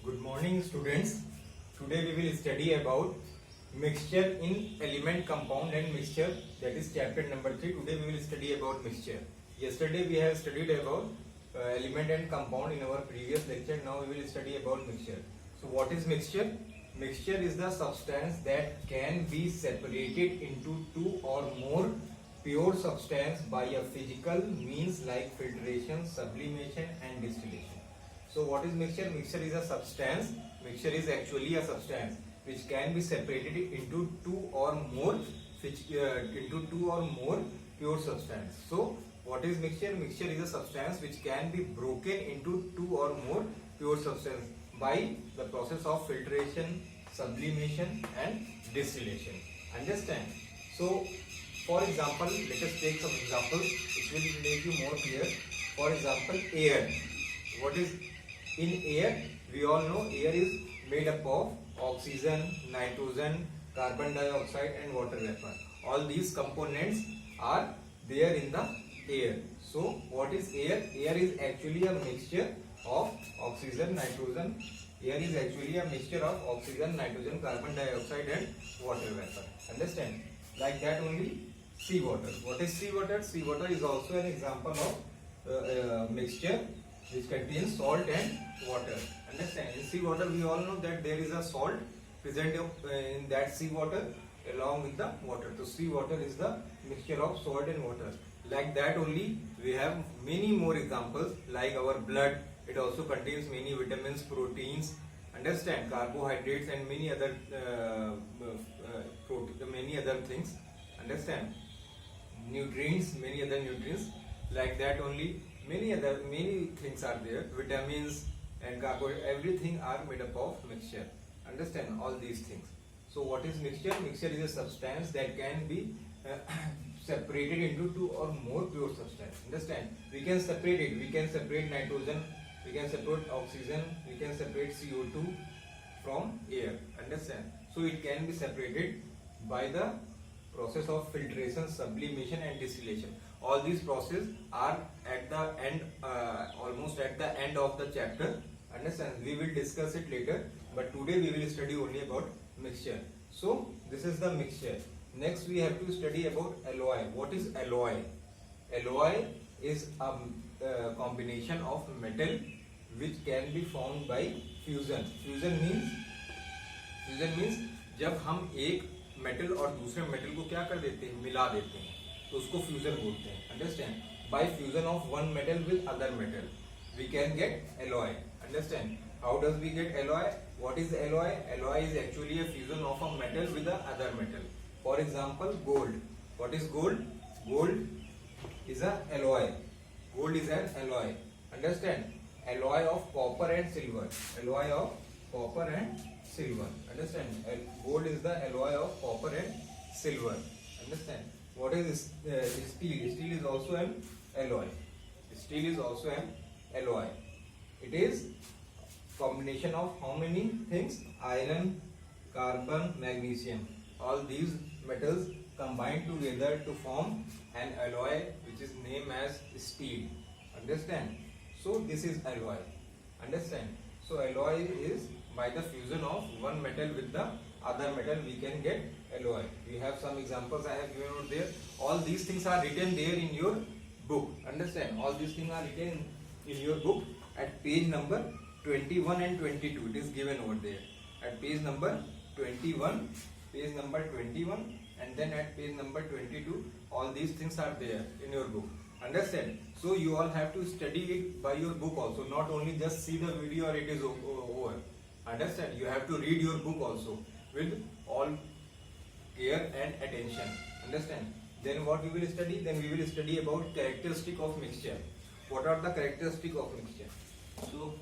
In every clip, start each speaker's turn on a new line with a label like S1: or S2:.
S1: Good morning, students. Today we will study about mixture in element, compound and mixture. That is chapter number 3. Today we will study about mixture. Yesterday we have studied about element and compound in our previous lecture. Now we will study about mixture. So what is mixture? Mixture is the substance that can be separated into two or more pure substance by a physical means like filtration, sublimation and distillation. So what is mixture? Mixture is a substance. Mixture is actually a substance which can be separated into two or more pure substance. So what is mixture? Mixture is a substance which can be broken into two or more pure substance by the process of filtration, sublimation and distillation. Understand? So for example, let us take some examples which will make you more clear. For example, air. What is in air? We all know air is made up of oxygen, nitrogen, carbon dioxide and water vapor. All these components are there in the air. So what is air? Air is actually a mixture of oxygen, nitrogen. Air is actually a mixture of oxygen, nitrogen, carbon dioxide and water vapor. Understand? Like that only seawater. What is seawater? Seawater is also an example of mixture which contains salt and water. Understand? In seawater we all know that there is a salt present in that seawater along with the water. So seawater is the mixture of salt and water. Like that only we have many more examples like our blood. It also contains many vitamins, proteins, understand, carbohydrates and many other things. Understand? Nutrients, many other nutrients. Like that only many things are there. Vitamins and carbohydrates, everything are made up of mixture. Understand all these things. So what is mixture? Mixture is a substance that can be separated into two or more pure substance. Understand? We can separate it. We can separate nitrogen, we can separate oxygen, we can separate CO2 from air. Understand? So it can be separated by the process of filtration, sublimation and distillation. All these processes are at the end, almost at the end of the chapter. Understand? We will discuss it later, but today we will study only about mixture. So this is the mixture. Next we have to study about alloy. What is alloy? Alloy is a combination of metal which can be formed by fusion. Fusion means जब हम एक metal और दूसरे metal को क्या कर देते हैं, मिला देते हैं, तो उसको फ्यूजन बोलते हैं. Understand? By fusion of one metal with other metal we can get alloy. Understand? How does we get alloy? What is alloy? Alloy is actually a fusion of a metal with a other metal. For example gold. What is gold? Gold is a alloy. Gold is an alloy. Understand? Alloy of copper and silver. Alloy of copper and silver. Understand? Gold is the alloy of copper and silver. Understand? What is steel? Steel is also an alloy. Steel is also an alloy. It is combination of how many things? Iron, carbon, magnesium. All these metals combine together to form an alloy which is named as steel. Understand? So this is alloy. Understand? So alloy is by the fusion of one metal with the other metal we can get alloy. We have some examples I have given out there. All these things are written there in your book. Understand? All these things are written in your book at page number 21 and 22. It is given over there. At page number 21, and then at page number 22, all these things are there in your book. Understand? So you all have to study it by your book also, not only just see the video or it is over. Understand? You have to read your book also with all care and attention. Understand? Then what we will study? Then we will study about characteristic of mixture. What are the characteristic of mixture? So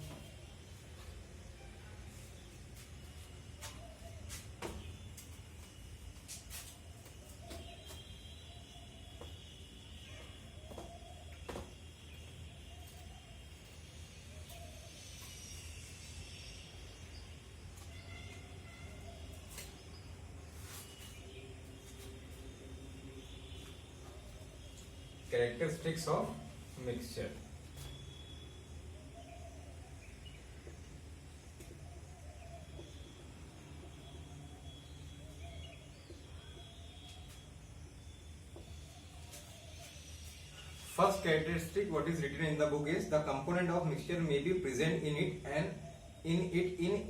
S1: characteristics of mixture. first characteristic what is written in the book is the component of mixture may be present in it and in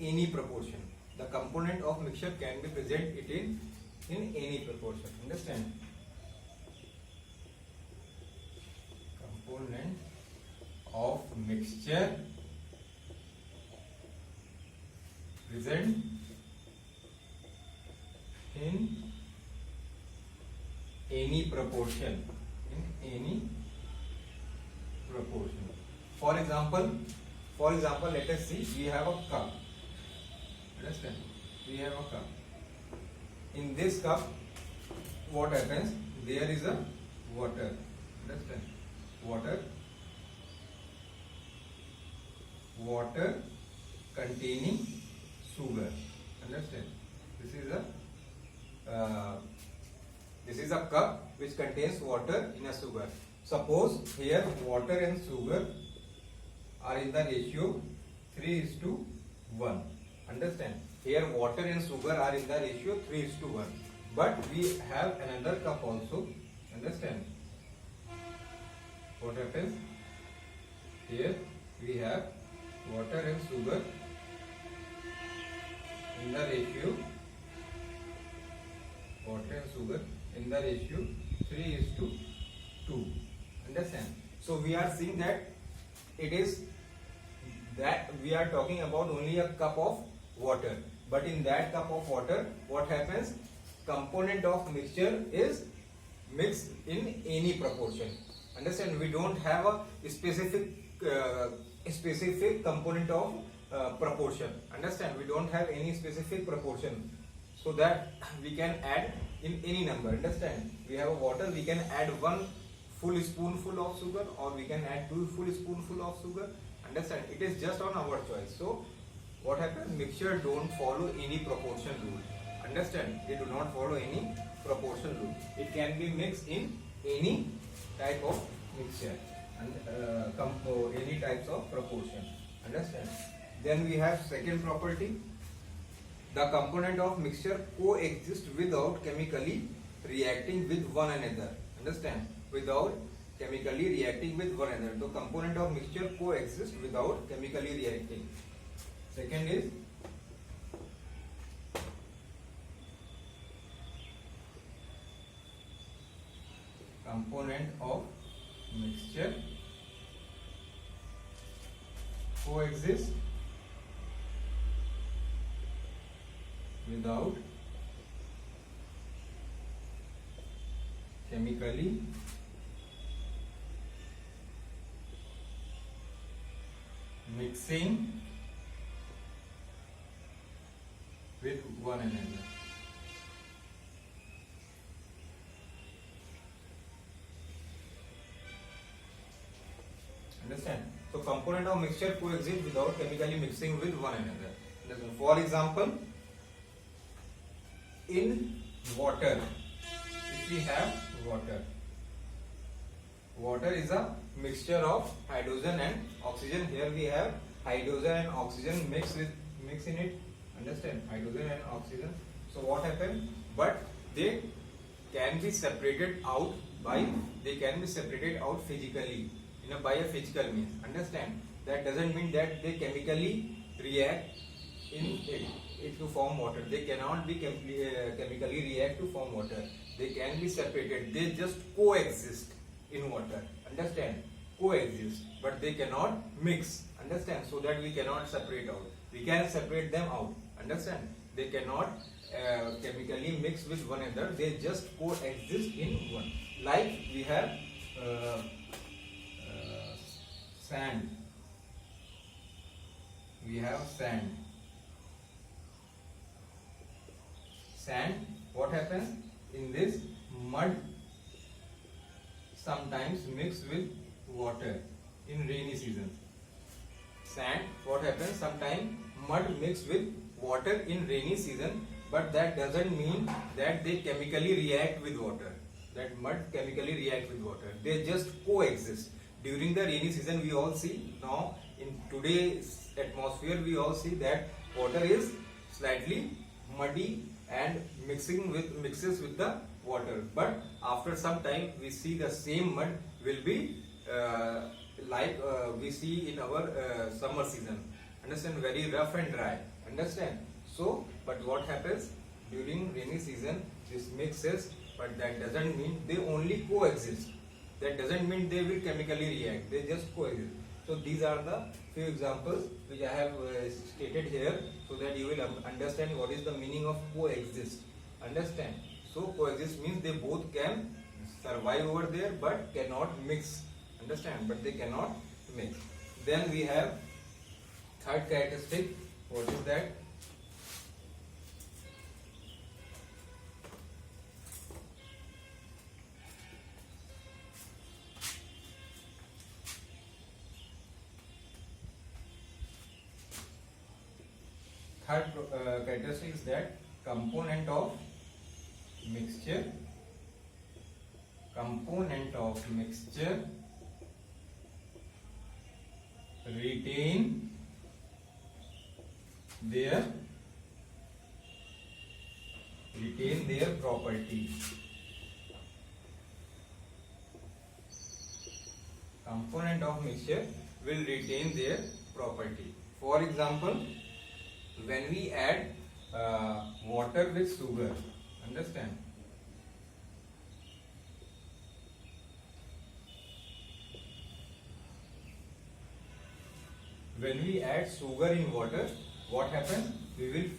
S1: any proportion. The component of mixture can be present in any proportion. Understand? Component of mixture present in any proportion. In any proportion. For example, let us see. We have a cup. Understand? We have a cup. In this cup, what happens? There is a water. Understand? Water containing sugar. Understand? This is a cup which contains water in a sugar. Suppose here water and sugar are in the ratio 3:1. Understand? Here water and sugar are in the ratio 3:1. But we have another cup also. Understand? What happens? Here we have water and sugar in the ratio 3:2. Understand? So we are seeing that we are talking about only a cup of water, but in that cup of water what happens? Component of mixture is mixed in any proportion. Understand? We don't have a specific component of proportion. Understand? We don't have any specific proportion, so that we can add in any number. Understand? We have a water, we can add 1 full spoonful of sugar, or we can add 2 full spoonful of sugar. Understand? It is just on our choice. So what happens? Mixture don't follow any proportion rule. Understand? They do not follow any proportion rule. It can be mixed in any type of mixture and any types of proportion. Understand? Then we have second property. The component of mixture coexist without chemically reacting with one another. Understand? Without chemically reacting with one another. The component of mixture coexist without chemically reacting. Second is component of mixture coexist without chemically mixing with one another. Understand? So component of mixture coexist without chemically mixing with one another. For example, in water, if we have water is a mixture of hydrogen and oxygen. Here we have hydrogen and oxygen mix in it. Understand? Hydrogen and oxygen. So what happens? But they can be separated out physically by a physical means. Understand? That doesn't mean that they chemically react in it to form water. They cannot be chemically react to form water. They can be separated. They just coexist in water. Understand? Coexist, but they cannot mix. Understand? So that we cannot separate out. We can separate them out. Understand? They cannot chemically mix with one another. They just coexist in one. Like we have sand. We have sand. What happens? In this, mud sometimes mix with water in rainy season. Sand, what happens? Sometimes mud mix with water in rainy season, but that doesn't mean that they chemically react with water. That mud chemically react with water. They just coexist. During the rainy season, we all see now in today's atmosphere, we all see that water is slightly muddy and mixes with the water. But after some time, we see the same mud will be like we see in our summer season. Understand? Very rough and dry. Understand? So, but what happens during rainy season? This mixes, but that doesn't mean they only coexist. That doesn't mean they will chemically react. They just coexist. So these are the few examples which I have stated here, so that you will understand what is the meaning of coexist. Understand? So coexist means they both can survive over there but cannot mix. Understand? But they cannot mix. Then we have third characteristic. What is that? Third characteristic is that component of mixture retain their property. Component of mixture will retain their property. For example, when we add water with sugar, understand? When we add sugar in water, what happens? We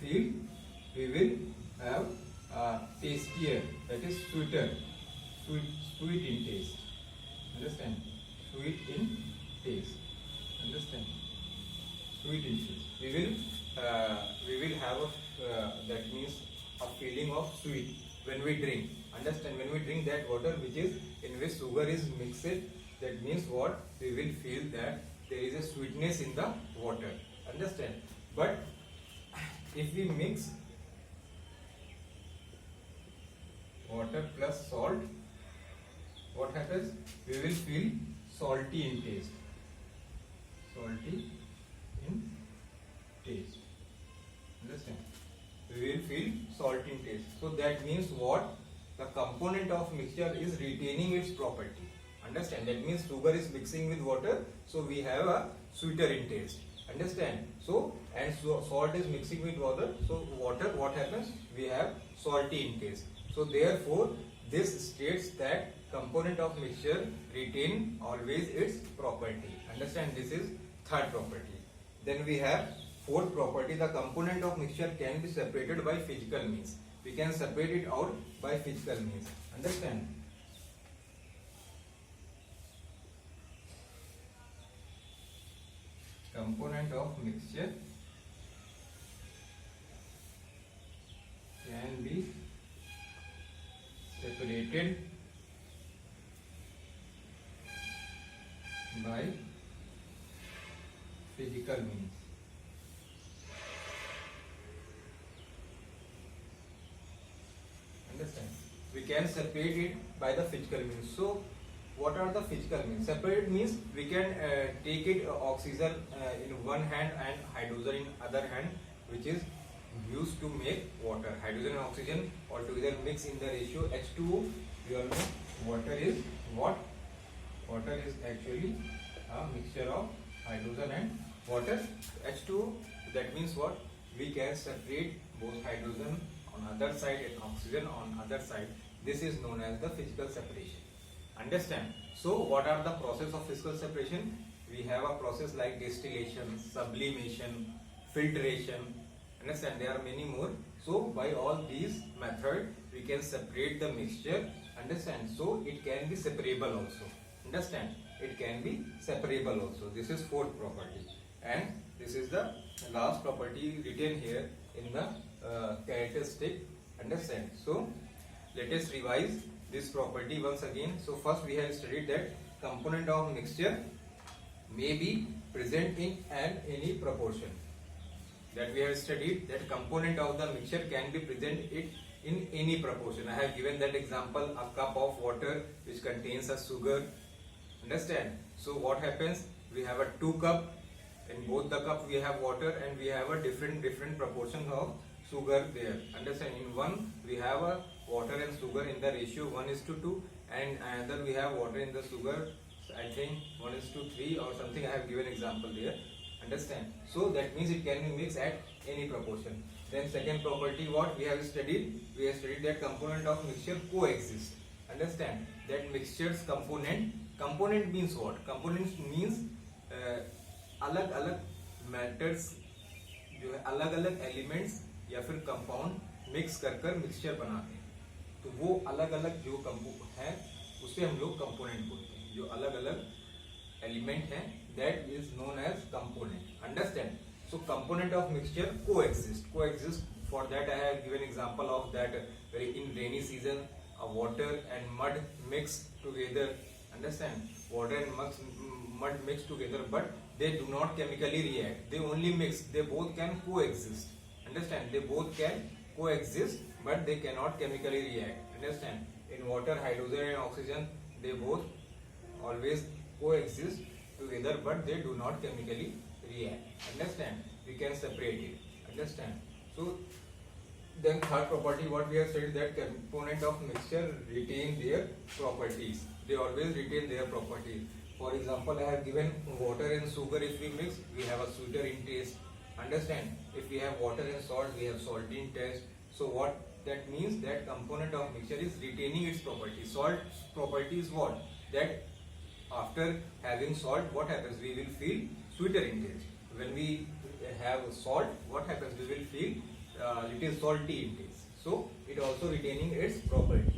S1: will have tastier, that is sweeter, sweet in taste. Understand? Sweet in taste. Understand? Sweet in taste. We will have that means a feeling of sweet when we drink. Understand? When we drink that water which is in which sugar is mixed, that means what? We will feel that there is a sweetness in the water. Understand? But if we mix water plus salt, what happens? We will feel salty in taste. Salty in taste. Understand? We will feel salty in taste. So that means what? The component of mixture is retaining its property. Understand? That means sugar is mixing with water, so we have a sweeter in taste. Understand? So, and salt is mixing with water, so water, what happens? We have salty in taste. So therefore, this states that component of mixture retain always its property. Understand? This is third property. Then we have fourth property. The component of mixture can be separated by physical means. We can separate it out by physical means. Understand? Component of mixture can be separated by physical means. Understand? We can separate it by the physical means. So what are the physical means? Separate means we can take it oxygen in one hand and hydrogen in other hand, which is used to make water. Hydrogen and oxygen altogether mix in the ratio H2O. We all know water is what? Water is actually a mixture of hydrogen and water. H2O, that means what? We can separate both hydrogen on other side and oxygen on other side. This is known as the physical separation. Understand? So what are the process of physical separation? We have a process like distillation, sublimation, filtration. Understand? There are many more. So by all these methods, we can separate the mixture. Understand? So it can be separable also. Understand? It can be separable also. This is fourth property. And this is the last property written here in the characteristic. Understand? So let us revise this property once again. So first we have studied that component of mixture may be present in any proportion. That we have studied that component of the mixture can be present in any proportion. I have given that example, a cup of water which contains a sugar. Understand? So what happens? We have a 2 cup. In both the cup we have water and we have a different proportions of sugar there. Understand? In one we have a water and sugar in the ratio 1:2. and another we have water in the sugar. I think 1:3 or something. I have given example there. Understand? So that means it can be mixed at any proportion. Then second property, what we have studied? We have studied that component of mixture coexist. Understand? That mixtures component means what? Components means अलग अलग matters जो है अलग अलग elements या फिर compound mix कर mixture बनाते हैं. तो वो अलग अलग जो है उसे हम लोग कंपोनेंट बोलते हैं. जो अलग अलग एलिमेंट हैं that is known as component. Understand? So component of mixture coexist. For that I have given example of that in rainy season water and mud mix together. Understand? Water and mud mix together, but they do not chemically react. They only mix. They both can coexist. Understand? They both can coexist, but they cannot chemically react. Understand? In water, hydrogen and oxygen, they both always coexist together, but they do not chemically react. Understand? We can separate it. Understand? So then third property what we have said, that component of mixture retain their properties. They always retain their properties. For example, I have given water and sugar. If we mix, we have a sweeter in taste. Understand? If we have water and salt, we have salty in taste. So what that means, that component of mixture is retaining its properties. Salt property is what? That after having salt, what happens? We will feel sweeter in taste. When we have salt, what happens? We will feel little salty in taste. So it also retaining its property.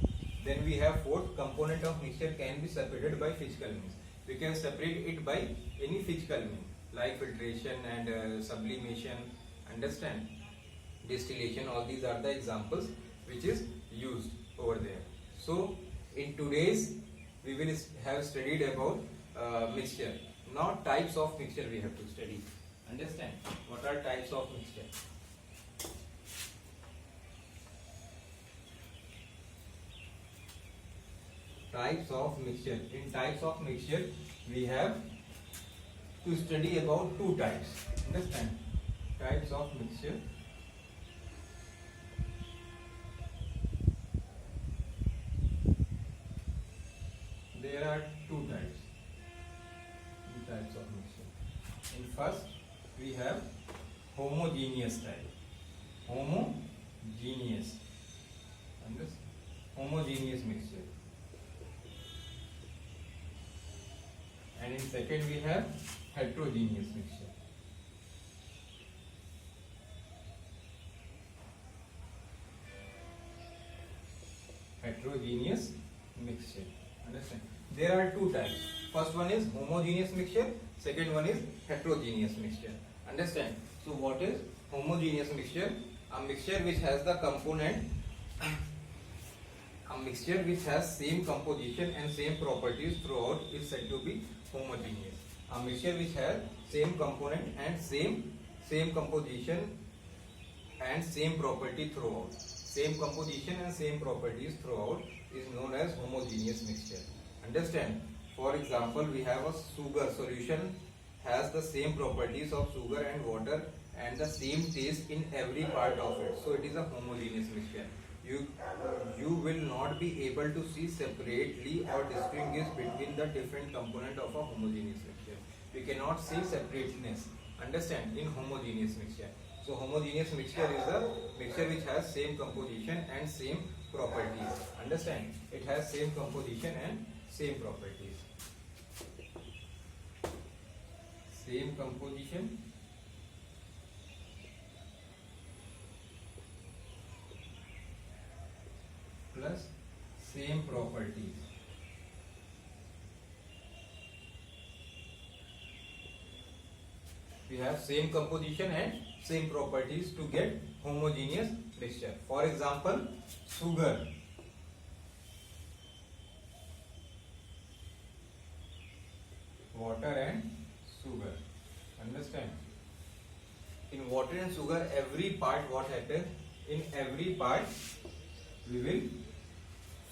S1: Then we have fourth component of mixture can be separated by physical means. We can separate it by any physical means like filtration and sublimation. Understand? Distillation. All these are the examples which is used over there. So in today's we will have studied about mixture. Now types of mixture we have to study. Understand? What are types of mixture? Types of mixture. In types of mixture, we have to study about two types. Understand? Types of mixture. There are two types. Two types of mixture. In first, we have homogeneous type. Homogeneous. Understand? Homogeneous mixture. And in second we have heterogeneous mixture. Heterogeneous mixture. Understand? There are two types. First one is homogeneous mixture. Second one is heterogeneous mixture. Understand? So what is homogeneous mixture? A mixture which has the component. A mixture which has same composition and same properties throughout is said to be homogeneous. A mixture which has same component and same composition and same property throughout. Same composition and same properties throughout is known as homogeneous mixture. Understand? For example, we have a sugar solution has the same properties of sugar and water and the same taste in every part of it. So it is a homogeneous mixture. You will not be able to see separately or distinguish between the different component of a homogeneous mixture. We cannot see separateness. Understand? In homogeneous mixture. So homogeneous mixture is a mixture which has same composition and same properties. Understand? It has same composition and same properties. Same composition plus same properties. We have same composition and same properties to get homogeneous mixture. For example, sugar. Water and sugar. Understand? In water and sugar, every part what happens? In every part we will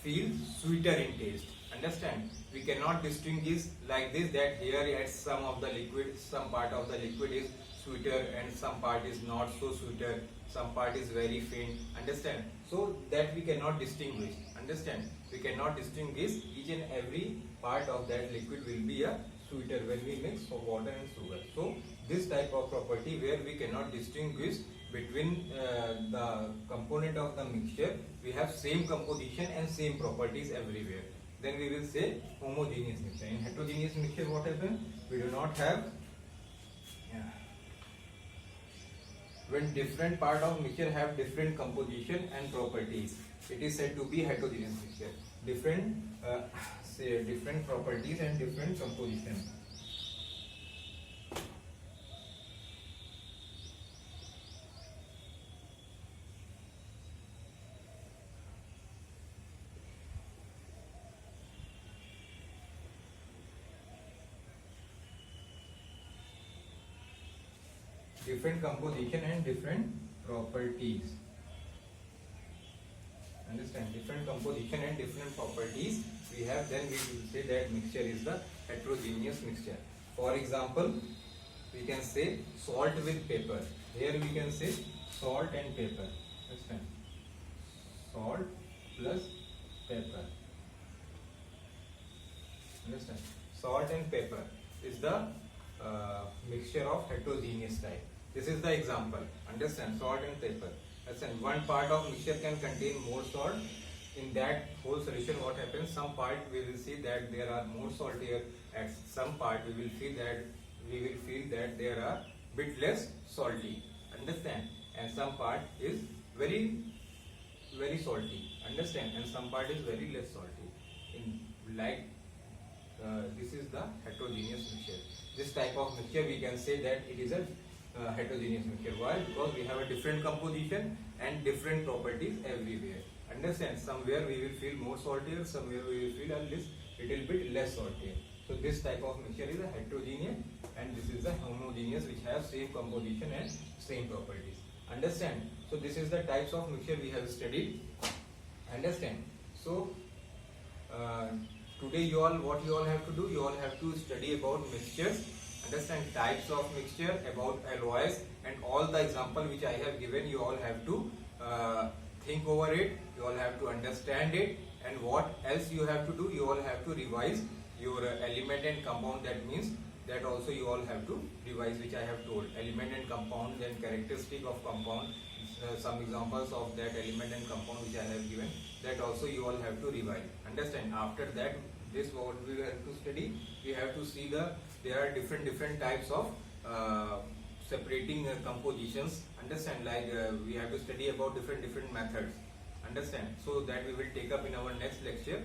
S1: feel sweeter in taste. Understand? We cannot distinguish like this, that here at some of the liquid, some part of the liquid is sweeter and some part is not so sweeter, some part is very faint. Understand? So that we cannot distinguish. Understand? We cannot distinguish each and every part of that liquid will be a sweeter when we mix water and sugar. So this type of property where we cannot distinguish between the component of the mixture, we have same composition and same properties everywhere, then we will say homogeneous mixture. In heterogeneous mixture, what happens? We do not have, when different part of mixture have different composition and properties, it is said to be heterogeneous mixture. Different properties and different composition. Different composition and different properties. Understand? Different composition and different properties we have, then we will say that mixture is the heterogeneous mixture. For example, we can say salt with pepper. Here we can say salt and pepper. Understand? Salt plus pepper. Understand? Salt and pepper is the mixture of heterogeneous type. This is the example. Understand? Salt and pepper. Understand? One part of mixture can contain more salt. In that whole solution, what happens? Some part we will see that there are more salt here. At some part we will feel that there are bit less salty. Understand? And some part is very salty. Understand? And some part is very less salty. This is the heterogeneous mixture. This type of mixture we can say that it is a heterogeneous mixture. Why? Because we have a different composition and different properties everywhere. Understand? Somewhere we will feel more saltier, somewhere we will feel a little bit less saltier. So this type of mixture is a heterogeneous, and this is a homogeneous, which have same composition and same properties. Understand? So this is the types of mixture we have studied. Understand? So today what you all have to do? You all have to study about mixtures. Understand? Types of mixture, about alloys, and all the example which I have given. You all have to think over it. You all have to understand it. And what else you have to do? You all have to revise your element and compound. That means that also you all have to revise, which I have told. Element and compound, then characteristic of compound. Some examples of that element and compound which I have given. That also you all have to revise. Understand? After that, this what we have to study. We have to see there are different types of separating compositions. Understand? Like we have to study about different methods. Understand? So that we will take up in our next lecture.